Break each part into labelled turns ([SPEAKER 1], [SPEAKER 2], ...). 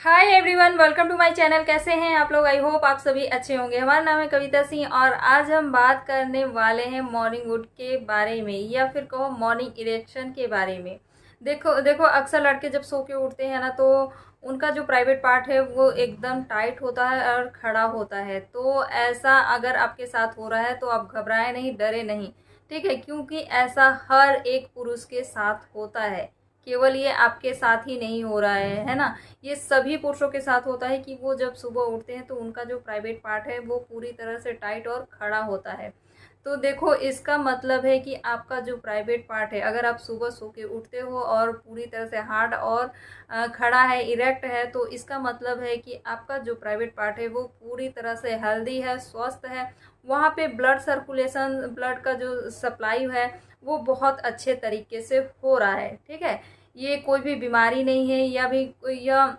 [SPEAKER 1] Hi everyone, welcome to my channel. कैसे हैं आप लोग? आई होप आप सभी अच्छे होंगे। हमारा नाम है कविता सिंह और आज हम बात करने वाले हैं मॉर्निंग वुड के बारे में, या फिर कहो मॉर्निंग इरेक्शन के बारे में। देखो देखो, अक्सर लड़के जब सो के उठते हैं ना, तो उनका जो प्राइवेट पार्ट है वो एकदम टाइट होता है और खड़ा होता है। तो ऐसा अगर आपके साथ हो रहा है तो आप घबराएं नहीं, डरे नहीं, ठीक है? क्योंकि ऐसा हर एक पुरुष के साथ होता है, केवल ये आपके साथ ही नहीं हो रहा है ना। ये सभी पुरुषों के साथ होता है कि वो जब सुबह उठते हैं तो उनका जो प्राइवेट पार्ट है वो पूरी तरह से टाइट और खड़ा होता है। तो देखो, इसका मतलब है कि आपका जो प्राइवेट पार्ट है, अगर आप सुबह सो के उठते हो और पूरी तरह से हार्ड और खड़ा है, इरेक्ट है, तो इसका मतलब है कि आपका जो प्राइवेट पार्ट है वो पूरी तरह से हेल्दी है, स्वस्थ है। वहाँ पे ब्लड सर्कुलेशन, ब्लड का जो सप्लाई है वो बहुत अच्छे तरीके से हो रहा है, ठीक है? ये कोई भी बीमारी नहीं है, या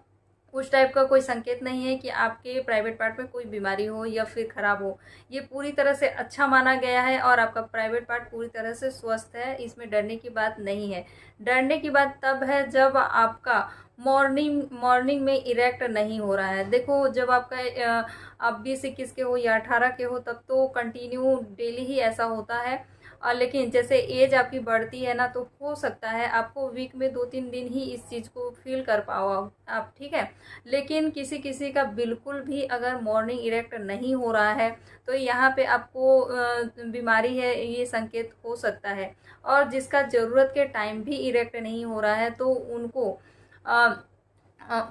[SPEAKER 1] उस टाइप का कोई संकेत नहीं है कि आपके प्राइवेट पार्ट में कोई बीमारी हो या फिर खराब हो। ये पूरी तरह से अच्छा माना गया है और आपका प्राइवेट पार्ट पूरी तरह से स्वस्थ है, इसमें डरने की बात नहीं है। डरने की बात तब है जब आपका मॉर्निंग मॉर्निंग में इरेक्ट नहीं हो रहा है। देखो, जब आपका आप 20-21 के हो या 18 के हो तब तो कंटिन्यू डेली ही ऐसा होता है। और लेकिन जैसे एज आपकी बढ़ती है ना, तो हो सकता है आपको वीक में 2-3 दिन ही इस चीज़ को फील कर पाओ आप, ठीक है? लेकिन किसी किसी का बिल्कुल भी अगर मॉर्निंग इरेक्ट नहीं हो रहा है तो यहाँ पे आपको बीमारी है, ये संकेत हो सकता है। और जिसका ज़रूरत के टाइम भी इरेक्ट नहीं हो रहा है तो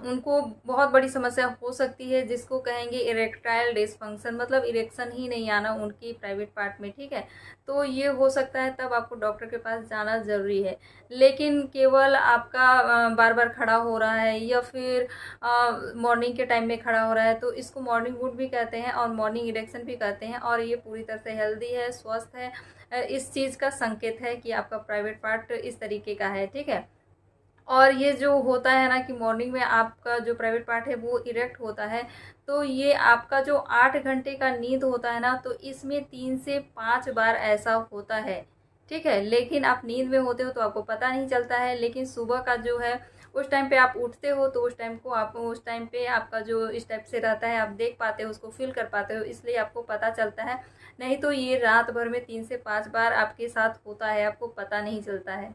[SPEAKER 1] उनको बहुत बड़ी समस्या हो सकती है, जिसको कहेंगे इरेक्टाइल डिसफंक्शन, मतलब इरेक्शन ही नहीं आना उनकी प्राइवेट पार्ट में, ठीक है? तो ये हो सकता है, तब आपको डॉक्टर के पास जाना ज़रूरी है। लेकिन केवल आपका बार बार खड़ा हो रहा है या फिर मॉर्निंग के टाइम में खड़ा हो रहा है, तो इसको मॉर्निंग वुड भी कहते हैं और मॉर्निंग इरेक्शन भी कहते हैं, और ये पूरी तरह से हेल्दी है, स्वस्थ है। इस चीज़ का संकेत है कि आपका प्राइवेट पार्ट इस तरीके का है, ठीक है? और ये जो होता है ना कि मॉर्निंग में आपका जो प्राइवेट पार्ट है वो इरेक्ट होता है, तो ये आपका जो 8 घंटे का नींद होता है ना, तो इसमें 3 से 5 बार ऐसा होता है, ठीक है? लेकिन आप नींद में होते हो तो आपको पता नहीं चलता है, लेकिन सुबह का जो है उस टाइम पे आप उठते हो तो उस टाइम पे आपका जो इस टाइप से रहता है, आप देख पाते हो, उसको फील कर पाते हो, इसलिए आपको पता चलता है। नहीं तो ये रात भर में 3 से 5 बार आपके साथ होता है, आपको पता नहीं चलता है।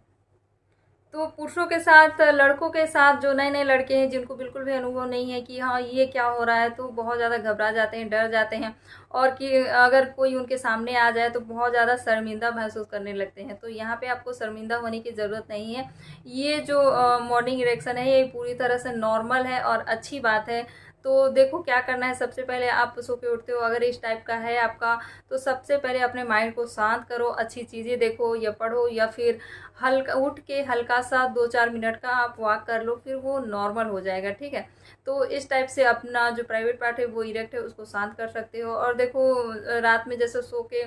[SPEAKER 1] तो पुरुषों के साथ, लड़कों के साथ, जो नए नए लड़के हैं जिनको बिल्कुल भी अनुभव नहीं है कि हाँ ये क्या हो रहा है, तो बहुत ज़्यादा घबरा जाते हैं, डर जाते हैं। और कि अगर कोई उनके सामने आ जाए तो बहुत ज़्यादा शर्मिंदा महसूस करने लगते हैं। तो यहाँ पे आपको शर्मिंदा होने की ज़रूरत नहीं है। ये जो मॉर्निंग इरेक्शन है ये पूरी तरह से नॉर्मल है और अच्छी बात है। तो देखो, क्या करना है, सबसे पहले आप सो के उठते हो अगर इस टाइप का है आपका, तो सबसे पहले अपने माइंड को शांत करो, अच्छी चीज़ें देखो या पढ़ो, या फिर हल्का उठ के हल्का सा 2-4 मिनट का आप वॉक कर लो, फिर वो नॉर्मल हो जाएगा, ठीक है? तो इस टाइप से अपना जो प्राइवेट पार्ट है वो इरेक्ट है उसको शांत कर सकते हो। और देखो, रात में जैसे सो के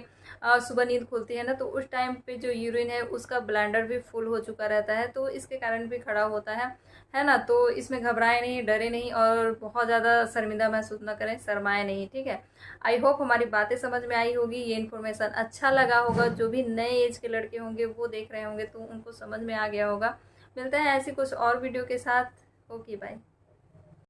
[SPEAKER 1] सुबह नींद खुलती है ना, तो उस टाइम पे जो यूरिन है उसका ब्लैंडर भी फुल हो चुका रहता है, तो इसके कारण भी खड़ा होता है ना? तो इसमें घबराए नहीं, डरे नहीं और बहुत ज़्यादा शर्मिंदा महसूस ना करें, शर्माए नहीं, ठीक है? आई होप हमारी बातें समझ में आई होगी, ये इन्फॉर्मेशन अच्छा लगा होगा। जो भी नए एज के लड़के होंगे वो देख रहे होंगे तो उनको समझ में आ गया होगा। मिलते हैं ऐसी कुछ और वीडियो के साथ। Okay, bye.